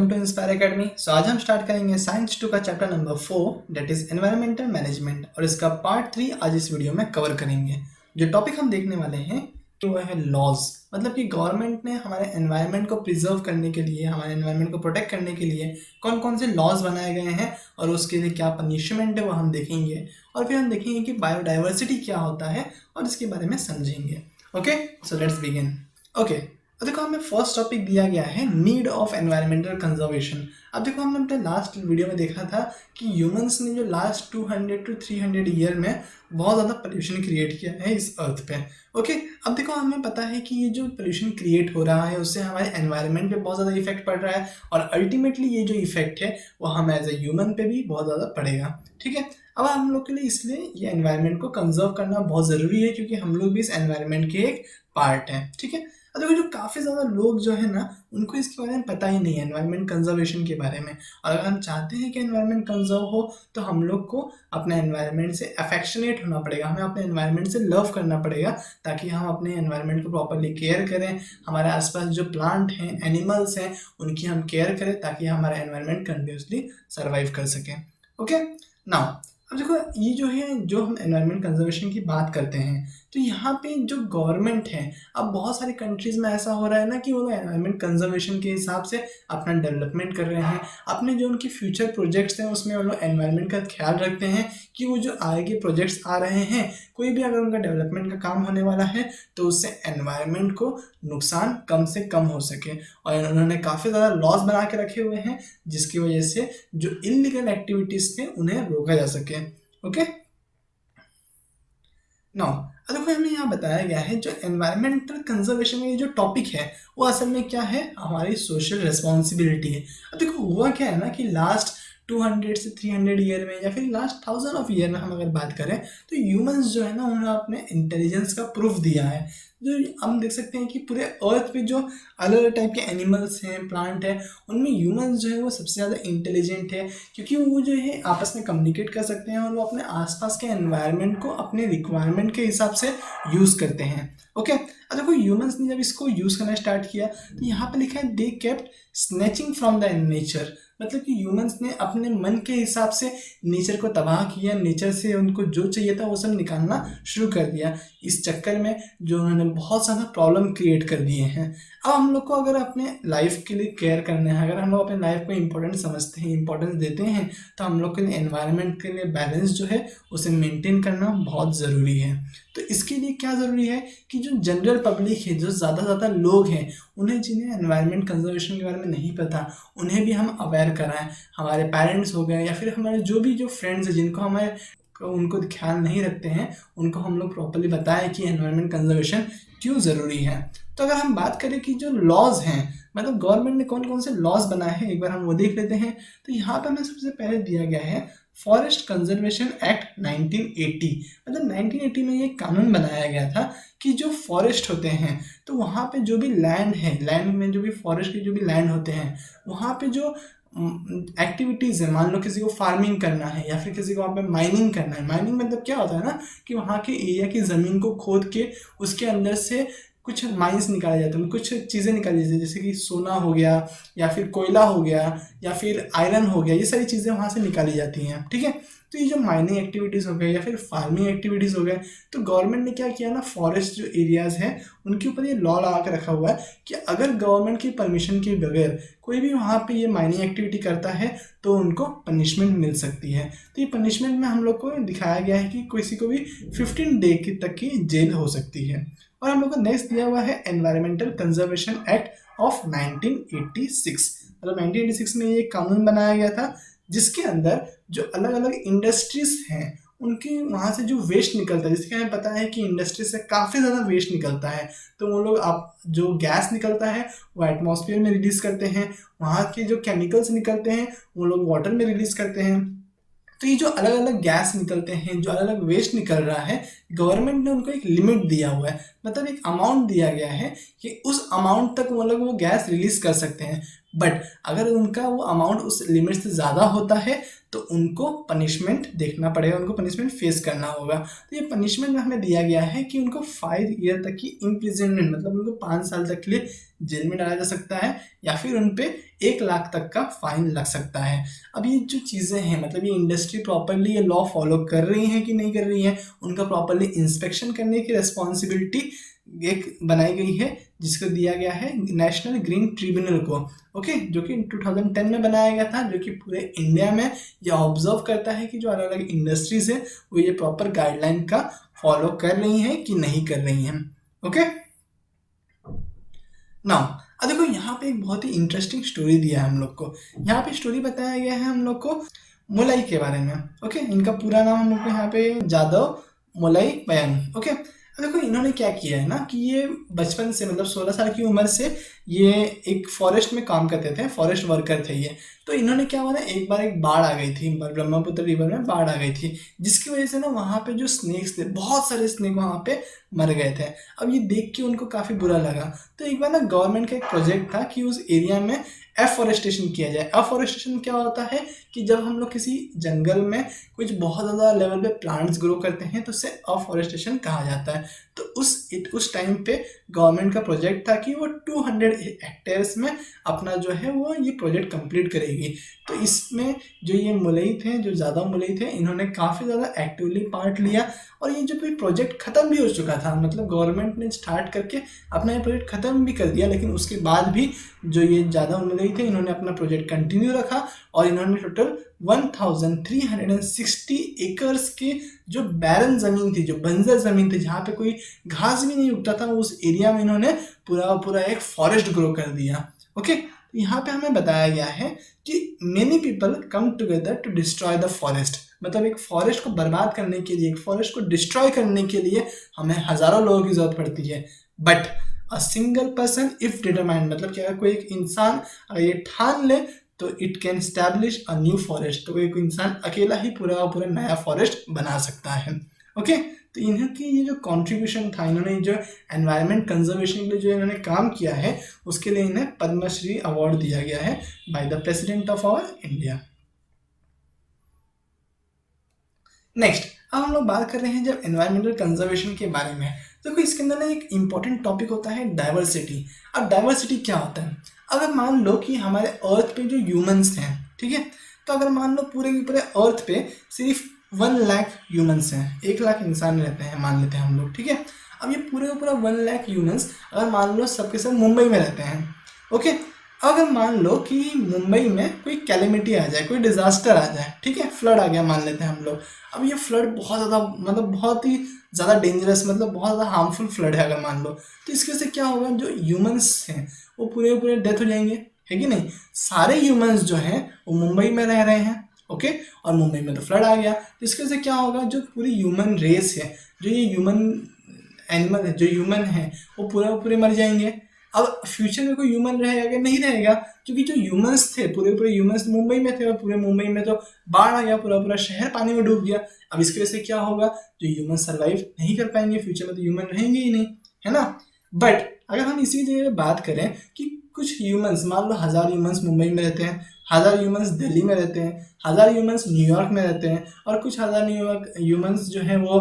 To inspire academy. सो आज हम start करेंगे साइंस 2 का chapter number 4 that is environmental management और इसका पार्ट 3 आज इस वीडियो में कवर करेंगे। जो टॉपिक हम देखने वाले हैं तो वह है लॉज, मतलब कि गवर्नमेंट ने हमारे एनवायरनमेंट को प्रिजर्व करने के लिए, हमारे एनवायरनमेंट को प्रोटेक्ट करने के लिए कौन कौन से लॉज बनाए गए हैं और उसके लिए क्या पनिशमेंट है वो हम देखेंगे। और फिर हम देखेंगे कि बायोडाइवर्सिटी क्या होता है और इसके बारे में समझेंगे। Okay, so let's begin. Okay, तो देखो हमें फर्स्ट टॉपिक दिया गया है नीड ऑफ एनवायरमेंटल कंजर्वेशन। अब देखो हमने अपने लास्ट वीडियो में देखा था कि ह्यूमंस ने जो लास्ट 200 to 300 ईयर में बहुत ज़्यादा पोल्यूशन क्रिएट किया है इस अर्थ पे। ओके, अब देखो हमें पता है कि ये जो पोल्यूशन क्रिएट हो रहा है उससे हमारे एनवायरनमेंट पे बहुत ज़्यादा इफेक्ट पड़ रहा है और अल्टीमेटली ये जो इफेक्ट है वो हम एज ए ह्यूमन पे भी बहुत ज़्यादा पड़ेगा। ठीक है, अब हम लोग के लिए इसलिए ये एनवायरनमेंट को कंजर्व करना बहुत ज़रूरी है क्योंकि हम लोग भी इस एनवायरनमेंट के एक पार्ट हैं। ठीक है, और देखो जो काफ़ी ज़्यादा लोग जो है ना उनको इसके बारे में पता ही नहीं है एनवायरनमेंट कंजर्वेशन के बारे में। और अगर हम चाहते हैं कि एनवायरनमेंट कंजर्व हो तो हम लोग को अपने एनवायरनमेंट से अफेक्शनेट होना पड़ेगा, हमें अपने एनवायरनमेंट से लव करना पड़ेगा ताकि हम अपने एनवायरनमेंट को प्रॉपरली केयर करें। हमारे आसपास जो प्लांट हैं, एनिमल्स हैं, उनकी हम केयर करें ताकि हमारा एनवायरनमेंट कंटिन्यूसली सर्वाइव कर सकें। ओके, नाउ अब देखो ये जो है, जो हम एनवायरनमेंट कंजर्वेशन की बात करते हैं तो यहाँ पे जो गवर्नमेंट है, अब बहुत सारी कंट्रीज में ऐसा हो रहा है ना कि वो एनवायरनमेंट कंजर्वेशन के हिसाब से अपना डेवलपमेंट कर रहे हैं। अपने जो उनके फ्यूचर प्रोजेक्ट्स हैं उसमें वो लोग एनवायरनमेंट का ख्याल रखते हैं कि वो जो आगे प्रोजेक्ट्स आ रहे हैं, कोई भी अगर उनका डेवलपमेंट का काम होने वाला है तो उससे एनवायरनमेंट को नुकसान कम से कम हो सके। और उन्होंने काफ़ी ज़्यादा लॉज बना के रखे हुए हैं जिसकी वजह से जो इलीगल एक्टिविटीज़ थे उन्हें रोका जा सके। ओके, नाउ देखो हमें यहाँ बताया गया है जो एनवायरमेंटल कंजर्वेशन में ये जो टॉपिक है वो असल में क्या है, हमारी सोशल रिस्पॉन्सिबिलिटी है। अब देखो हुआ क्या है ना कि लास्ट 200 से 300 ईयर में या फिर लास्ट 1000 ऑफ ईयर में हम अगर बात करें तो ह्यूमंस जो है ना उन्होंने अपने इंटेलिजेंस का प्रूफ दिया है। जो हम देख सकते हैं कि पूरे अर्थ पे जो अलग अलग टाइप के एनिमल्स हैं, प्लांट है, उनमें ह्यूमंस जो है वो सबसे ज़्यादा इंटेलिजेंट है क्योंकि वो जो है आपस में कम्युनिकेट कर सकते हैं और वो अपने आसपास के एनवायरनमेंट को अपने रिक्वायरमेंट के हिसाब से यूज़ करते हैं। ओके, अब देखो ह्यूमंस ने जब इसको यूज़ करना स्टार्ट किया तो यहाँ पे लिखा है they kept snatching from the nature, मतलब कि ह्यूमंस ने अपने मन के हिसाब से नेचर को तबाह किया, नेचर से उनको जो चाहिए था वो सब निकालना शुरू कर दिया। इस चक्कर में जो उन्होंने बहुत ज़्यादा प्रॉब्लम क्रिएट कर दिए हैं। अब हम लोग को अगर अपने लाइफ के लिए केयर करना है, अगर हम लोग अपने लाइफ को इम्पोर्टेंट समझते हैं, इम्पोर्टेंस देते हैं, तो हम लोग के लिए एनवायरनमेंट के लिए बैलेंस जो है उसे मेंटेन करना बहुत ज़रूरी है। तो इसके लिए क्या ज़रूरी है कि जो जनरल पब्लिक है, जो ज़्यादा लोग हैं, उन्हें जिन्हें एनवायरनमेंट कंजर्वेशन के बारे में नहीं पता, उन्हें भी हम अवेयर कराएं। हमारे पेरेंट्स हो गए या फिर हमारे जो भी जो फ्रेंड्स हैं जिनको हमारे उनको ख्याल नहीं रखते हैं, उनको हम लोग प्रॉपर्ली बताएं कि एनवायरनमेंट कंजर्वेशन क्यों ज़रूरी है। तो अगर हम बात करें कि जो लॉज हैं, मतलब गवर्नमेंट ने कौन कौन से लॉज बनाए हैं, एक बार हम वो देख लेते हैं। तो यहाँ पर हमें सबसे पहले दिया गया है फॉरेस्ट कंजर्वेशन एक्ट 1980। मतलब 1980 में ये कानून बनाया गया था कि जो फॉरेस्ट होते हैं तो वहाँ पे जो भी लैंड है, लैंड में जो भी फॉरेस्ट के जो भी लैंड होते हैं वहाँ पे जो एक्टिविटीज़ है, मान लो किसी को फार्मिंग करना है या फिर किसी को वहाँ पे माइनिंग करना है। माइनिंग मतलब क्या होता है ना कि वहाँ के एरिया की ज़मीन को खोद के उसके अंदर से कुछ माइंस निकाले जाते हैं, कुछ चीज़ें निकाली जाती है, जैसे कि सोना हो गया या फिर कोयला हो गया या फिर आयरन हो गया, ये सारी चीज़ें वहाँ से निकाली जाती हैं। ठीक है, तो ये जो माइनिंग एक्टिविटीज़ हो गए या फिर फार्मिंग एक्टिविटीज़ हो गए, तो गवर्नमेंट ने क्या किया ना, फॉरेस्ट जो एरियाज़ हैं उनके ऊपर ये लॉ लगा के रखा हुआ है कि अगर गवर्नमेंट की परमिशन के बगैर कोई भी वहाँ पे ये माइनिंग एक्टिविटी करता है तो उनको पनिशमेंट मिल सकती है। तो ये पनिशमेंट में हम लोग को दिखाया गया है कि किसी को भी 15 डे तक की जेल हो सकती है। और हम लोग को नेक्स्ट दिया हुआ है एनवायरमेंटल कंजर्वेशन एक्ट ऑफ 1986। मतलब 1986 में ये कानून बनाया गया था जिसके अंदर जो अलग अलग इंडस्ट्रीज हैं उनके वहाँ से जो वेस्ट निकलता है, जिसके हमें पता है कि इंडस्ट्री से काफ़ी ज़्यादा वेस्ट निकलता है, तो वो लोग आप जो गैस निकलता है वो एटमॉस्फेयर में रिलीज़ करते हैं, वहाँ के जो केमिकल्स निकलते हैं वो लोग वाटर में रिलीज़ करते हैं। तो ये जो अलग अलग गैस निकलते हैं, जो अलग अलग वेस्ट निकल रहा है, गवर्नमेंट ने उनको एक लिमिट दिया हुआ है, मतलब एक अमाउंट दिया गया है कि उस अमाउंट तक वो लोग वो गैस रिलीज़ कर सकते हैं। बट अगर उनका वो अमाउंट उस लिमिट से ज़्यादा होता है तो उनको पनिशमेंट देखना पड़ेगा, उनको पनिशमेंट फेस करना होगा। तो ये पनिशमेंट में हमें दिया गया है कि उनको 5 ईयर तक की इम्प्रिजनमेंट, मतलब उनको 5 साल तक के लिए जेल में डाला जा सकता है, या फिर उन पे 1 लाख तक का फाइन लग सकता है। अब ये जो चीज़ें हैं, मतलब ये इंडस्ट्री प्रॉपरली ये लॉ फॉलो कर रही है कि नहीं कर रही है, उनका प्रॉपरली इंस्पेक्शन करने की रिस्पॉन्सिबिलिटी एक बनाई गई है, जिसको दिया गया है नेशनल ग्रीन ट्रिब्यूनल को, ओके, जो कि 2010 में बनाया गया था, जो कि पूरे इंडिया में ये ऑब्जर्व करता है कि जो अलग अलग इंडस्ट्रीज है वो ये प्रॉपर गाइडलाइन का फॉलो कर रही हैं कि नहीं कर रही हैं। ओके, नाउ अब देखो यहाँ पे एक बहुत ही इंटरेस्टिंग स्टोरी दिया है हम लोग को। यहाँ पे स्टोरी बताया गया है हम लोग को मोलाई के बारे में। ओके, इनका पूरा नाम हम लोग को यहाँ पे जादव मोलाई बयान। ओके, देखो इन्होंने क्या किया है ना कि ये बचपन से, मतलब 16 साल की उम्र से ये एक फॉरेस्ट में काम करते थे, फॉरेस्ट वर्कर थे ये। तो इन्होंने क्या हुआ ना, एक बार एक बाढ़ आ गई थी, ब्रह्मपुत्र रिवर में बाढ़ आ गई थी, जिसकी वजह से ना वहाँ पे जो स्नेक्स थे, बहुत सारे स्नेक वहाँ पे मर गए थे। अब ये देख के उनको काफ़ी बुरा लगा। तो एक बार ना गवर्नमेंट का एक प्रोजेक्ट था कि उस एरिया में एफॉरेस्टेशन किया जाए। एफॉरेस्टेशन क्या होता है कि जब हम लोग किसी जंगल में कुछ बहुत ज़्यादा लेवल पे प्लांट्स ग्रो करते हैं तो उसे एफॉरेस्टेशन कहा जाता है। तो उस टाइम पे गवर्नमेंट का प्रोजेक्ट था कि वो 200 हेक्टेयर्स में अपना जो है वो ये प्रोजेक्ट कंप्लीट करेगी। तो इसमें जो ये मुलई थे, जो ज़्यादा मुलई थे, इन्होंने काफ़ी ज़्यादा एक्टिवली पार्ट लिया। और ये जो प्रोजेक्ट ख़त्म भी हो चुका था, मतलब गवर्नमेंट ने स्टार्ट करके अपना ये प्रोजेक्ट ख़त्म भी कर दिया, लेकिन उसके बाद भी जो ये ज़्यादा मुलई थे इन्होंने अपना प्रोजेक्ट कंटिन्यू रखा और इन्होंने टोटल 1360 एकर्स के जो बैरन ज़मीन थी, जो बंजर ज़मीन थी, जहाँ पे कोई घास भी नहीं उगता था, उस एरिया में इन्होंने पूरा एक फॉरेस्ट ग्रो कर दिया। ओके, तो यहाँ पे हमें बताया गया है कि many people come together to destroy the forest, मतलब एक फॉरेस्ट को बर्बाद करने के लिए, एक फॉरेस्ट को डिस्ट्रॉय करने के लिए हमें हज़ारों लोगों की ज़रूरत पड़ती है, but a single person if determined, मतलब क्या कोई एक इंसान अगर ये ठान ले तो it can establish a new forest, तो एक इंसान अकेला ही पूरा नया फॉरेस्ट बना सकता है। ओके, तो इनकी ये जो कंट्रीब्यूशन था, इन्होंने जो एनवायरनमेंट कंजर्वेशन के लिए जो इन्होंने काम किया है, उसके लिए इन्हें पद्मश्री अवार्ड दिया गया है by the president of our India. Next, अब हम लोग बात कर रहे हैं जब एनवायरमेंटल कंजर्वेशन के बारे में, तो देखो इसके अंदर ना एक इंपॉर्टेंट टॉपिक होता है डाइवर्सिटी। अब डाइवर्सिटी क्या होता है, अगर मान लो कि हमारे अर्थ पे जो ह्यूमंस हैं, ठीक है, तो अगर मान लो पूरे के पूरे अर्थ पे सिर्फ 1 लाख ह्यूमंस हैं, 1 लाख इंसान रहते हैं मान लेते हैं हम लोग, ठीक है। अब ये पूरा 1 लाख ह्यूमंस अगर मान लो सबके सब मुंबई में रहते हैं, ओके, अगर मान लो कि मुंबई में कोई कैलेमिटी आ जाए, कोई डिजास्टर आ जाए, ठीक है, फ्लड आ गया मान लेते हैं हम लोग। अब ये फ्लड बहुत ज़्यादा, मतलब बहुत ही ज़्यादा डेंजरस, मतलब बहुत ज़्यादा हार्मफुल फ्लड है अगर मान लो, तो इसके से क्या होगा, जो ह्यूमंस हैं वो पूरे डेथ हो जाएंगे, है कि नहीं। सारे ह्यूमंस जो हैं वो मुंबई में रह रहे हैं, ओके, और मुंबई में तो फ्लड आ गया, तो इसके से क्या होगा, जो पूरी ह्यूमन रेस है, जो ये ह्यूमन एनिमल है, जो ह्यूमन है, वो पूरे मर जाएंगे। अब फ्यूचर में कोई ह्यूमन रहेगा कि नहीं रहेगा, क्योंकि जो ह्यूमंस थे पूरे ह्यूमंस मुंबई में थे, और पूरे मुंबई में तो बाढ़ आ गया, पूरा शहर पानी में डूब गया। अब इसकी वजह से क्या होगा, जो ह्यूमन सर्वाइव नहीं कर पाएंगे, फ्यूचर में तो ह्यूमन रहेंगे ही नहीं, है ना। बट अगर हम इसी जगह पे बात करें कि कुछ ह्यूमंस, मान लो 1000 ह्यूमंस मुंबई में रहते हैं, 1000 ह्यूमंस दिल्ली में रहते हैं, 1000 ह्यूमंस न्यूयॉर्क में रहते हैं, और कुछ 1000 न्यूयॉर्क ह्यूमंस जो हैं वो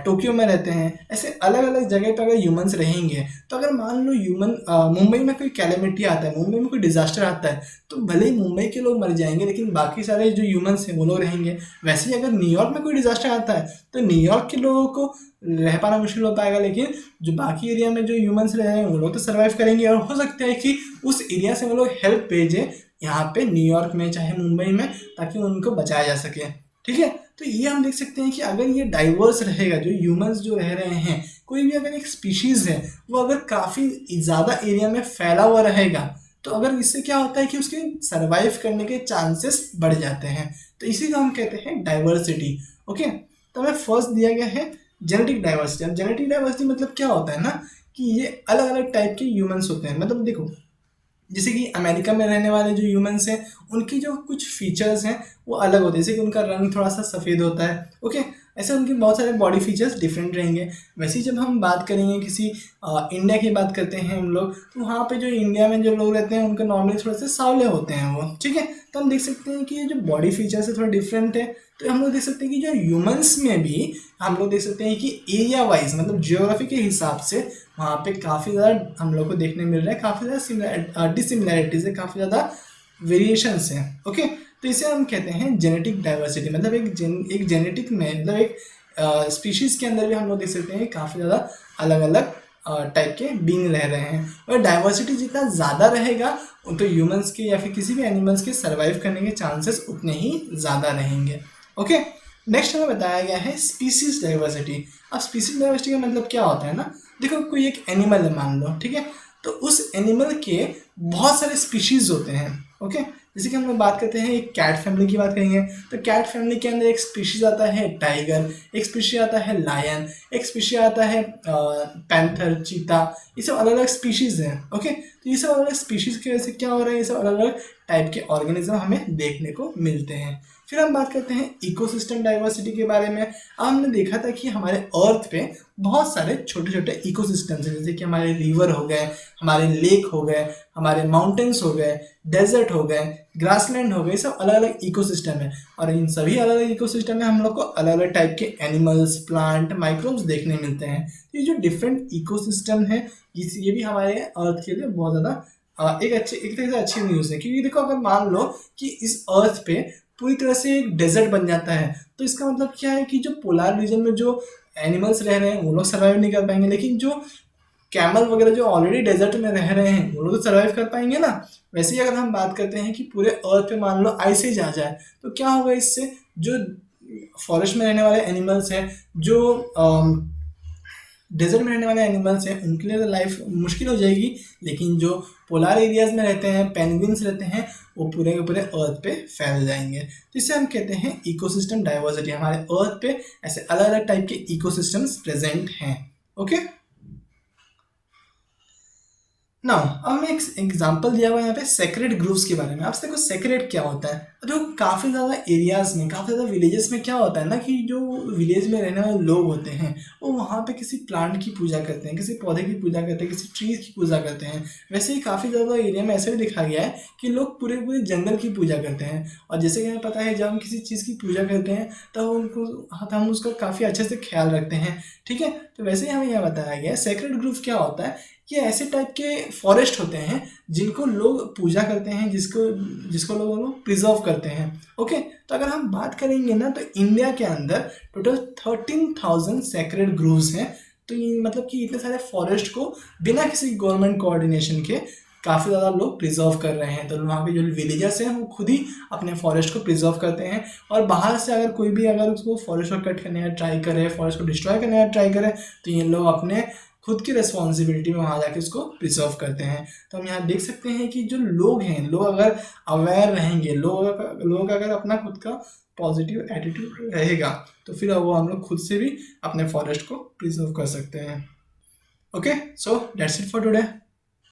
टोक्यो में रहते हैं। ऐसे अलग अलग जगह पर अगर ह्यूमंस रहेंगे, तो अगर मान लो मुंबई में कोई कैलेमिटी आता है, मुंबई में कोई डिजास्टर आता है, तो भले ही मुंबई के लोग मर जाएंगे, लेकिन बाकी सारे जो ह्यूमंस हैं वो लोग रहेंगे। वैसे ही अगर न्यूयॉर्क में कोई डिजास्टर आता है तो न्यूयॉर्क के लोगों को रह पाना मुश्किल हो पाएगा, लेकिन जो बाकी एरिया में जो ह्यूमंस रह रहे हैं वो लोग तो सर्वाइव करेंगे, और हो सकता है कि उस एरिया से वो लोग हेल्प भेजें यहाँ पे न्यूयॉर्क में चाहे मुंबई में, ताकि उनको बचाया जा सके, ठीक है। तो ये हम देख सकते हैं कि अगर ये डाइवर्स रहेगा, जो ह्यूमंस जो रह रहे हैं, कोई भी अगर एक स्पीशीज़ है वो अगर काफ़ी ज़्यादा एरिया में फैला हुआ रहेगा, तो अगर इससे क्या होता है कि उसके सर्वाइव करने के चांसेस बढ़ जाते हैं। तो इसी को हम कहते हैं डाइवर्सिटी। ओके, तो हमें फर्स्ट दिया गया है जेनेटिक डाइवर्सिटी। अब जेनेटिक डाइवर्सिटी मतलब क्या होता है ना, कि ये अलग अलग टाइप के ह्यूमंस होते हैं। मतलब देखो, जैसे कि अमेरिका में रहने वाले जो ह्यूमंस हैं, उनकी जो कुछ फीचर्स हैं वो अलग होते हैं, जैसे कि उनका रंग थोड़ा सा सफ़ेद होता है, ओके, ऐसे उनके बहुत सारे बॉडी फीचर्स डिफरेंट रहेंगे। वैसे ही जब हम बात करेंगे किसी इंडिया की बात करते हैं हम लोग, तो वहाँ पे जो इंडिया में जो लोग रहते हैं उनके नॉर्मली थोड़े से सांवले होते हैं वो, ठीक है। तो हम देख सकते हैं कि ये जो बॉडी फीचर्स है थोड़ा डिफरेंट है। तो हम लोग देख सकते हैं कि जो ह्यूमंस में भी हम लोग देख सकते हैं कि एरिया वाइज मतलब जियोग्राफी के हिसाब से वहाँ पे काफ़ी ज़्यादा हम लोग को देखने मिल रहा है, काफ़ी ज़्यादा डिसिमिलैरिटीज़ है, काफ़ी ज़्यादा वेरिएशंस हैं। ओके, तो इसे हम कहते हैं जेनेटिक डाइवर्सिटी, मतलब एक जेनेटिक में मतलब एक स्पीशीज़ के अंदर भी हम लोग देख सकते हैं काफ़ी ज़्यादा अलग अलग टाइप के बीइंग रह रहे हैं। और डाइवर्सिटी जितना ज़्यादा रहेगा तो ह्यूमंस के या फिर किसी भी एनिमल्स के सर्वाइव करने के चांसेस उतने ही ज़्यादा रहेंगे। ओके, नेक्स्ट हमें बताया गया है स्पीसीज डाइवर्सिटी। अब स्पीसीज डाइवर्सिटी का मतलब क्या होता है ना, देखो कोई एक एनिमल है मान लो, ठीक है, तो उस एनिमल के बहुत सारे स्पीशीज होते हैं। ओके, जैसे कि हम लोग बात करते हैं एक कैट फैमिली की बात करेंगे, तो कैट फैमिली के अंदर एक स्पीशीज आता है टाइगर, एक स्पीशीज आता है लायन, एक स्पीशीज आता है पैंथर, चीता, ये सब अलग अलग स्पीशीज हैं। ओके, तो ये सब अलग अलग स्पीशीज की वजह से क्या हो रहा है, ये सब अलग अलग टाइप के ऑर्गेनिज्म हमें देखने को मिलते हैं। फिर हम बात करते हैं इकोसिस्टम डाइवर्सिटी के बारे में। अब हमने देखा था कि हमारे अर्थ पे बहुत सारे छोटे छोटे इकोसिस्टम्स हैं, जैसे कि हमारे रिवर हो गए, हमारे लेक हो गए, हमारे माउंटेन्स हो गए, डेजर्ट हो गए, ग्रासलैंड हो गए, सब अलग अलग इकोसिस्टम है। और इन सभी अलग अलग इकोसिस्टम में हम लोग को अलग अलग टाइप के एनिमल्स, प्लांट, माइक्रोब्स देखने मिलते हैं। ये जो डिफरेंट इकोसिस्टम है ये भी हमारे अर्थ के लिए बहुत ज़्यादा एक तरह से अच्छी न्यूज़ है, क्योंकि देखो अगर मान लो कि इस अर्थ पे पूरी तरह से एक डेजर्ट बन जाता है, तो इसका मतलब क्या है कि जो पोलर रीजन में जो एनिमल्स रह रहे हैं वो लोग सर्वाइव नहीं कर पाएंगे, लेकिन जो कैमल वगैरह जो ऑलरेडी डेजर्ट में रह रहे हैं वो लोग तो सर्वाइव कर पाएंगे ना। वैसे ही अगर हम बात करते हैं कि पूरे अर्थ पे मान लो आइस एज आ जाए, तो क्या होगा इससे, जो फॉरेस्ट में रहने वाले एनिमल्स हैं, जो डेजर्ट में रहने वाले एनिमल्स हैं, उनके लिए तो लाइफ मुश्किल हो जाएगी, लेकिन जो पोलर एरियाज में रहते हैं, पेंगुइन्स रहते हैं, वो पूरे के पूरे अर्थ पे फैल जाएंगे। तो इसे हम कहते हैं इकोसिस्टम डाइवर्सिटी। हमारे अर्थ पे ऐसे अलग अलग टाइप के इकोसिस्टम्स प्रेजेंट हैं। ओके, ना अब हमें एक एग्जाम्पल दिया हुआ है यहाँ पे सेक्रेड ग्रुव्स के बारे में। आपसे देखो सेक्रेड क्या होता है, तो काफ़ी ज़्यादा एरियाज में, काफ़ी ज़्यादा विलेजेस में क्या होता है ना कि जो विलेज में रहने वाले लोग होते हैं वो वहाँ पे किसी प्लांट की पूजा करते हैं, किसी पौधे की पूजा करते हैं, किसी ट्रीज की पूजा करते हैं। वैसे ही काफ़ी ज़्यादा एरिया में ऐसे भी दिखा गया है कि लोग पूरे पूरे जंगल की पूजा करते हैं। और जैसे कि हमें पता है जब हम किसी चीज़ की पूजा करते हैं तो हम उसका काफ़ी अच्छे से ख्याल रखते हैं, ठीक है। तो वैसे ही हमें यह बताया गया है सेक्रेड ग्रुव क्या होता है, ये ऐसे टाइप के फॉरेस्ट होते हैं जिनको लोग पूजा करते हैं, जिसको लोग प्रिजर्व करते हैं। ओके, तो अगर हम बात करेंगे ना तो इंडिया के अंदर टोटल 13,000 सेक्रेड ग्रूव्स हैं। तो ये मतलब कि इतने सारे फॉरेस्ट को बिना किसी गवर्नमेंट कोऑर्डिनेशन के काफ़ी ज़्यादा लोग प्रिजर्व कर रहे हैं। तो वहाँ पे जो विलेजर्स हैं वो खुद ही अपने फॉरेस्ट को प्रिजर्व करते हैं, और बाहर से अगर कोई भी अगर उसको फॉरेस्ट को कट करने का ट्राई करे, फॉरेस्ट को डिस्ट्रॉय करने का ट्राई करे, तो ये लोग अपने खुद की रिस्पॉन्सिबिलिटी में वहाँ जाके उसको प्रिजर्व करते हैं। तो हम यहाँ देख सकते हैं कि जो लोग हैं, लोग अगर अवेयर रहेंगे, लोग अगर अपना खुद का पॉजिटिव एटीट्यूड रहेगा, तो फिर वो हम लोग खुद से भी अपने फॉरेस्ट को प्रिजर्व कर सकते हैं। Okay, so that's it for today.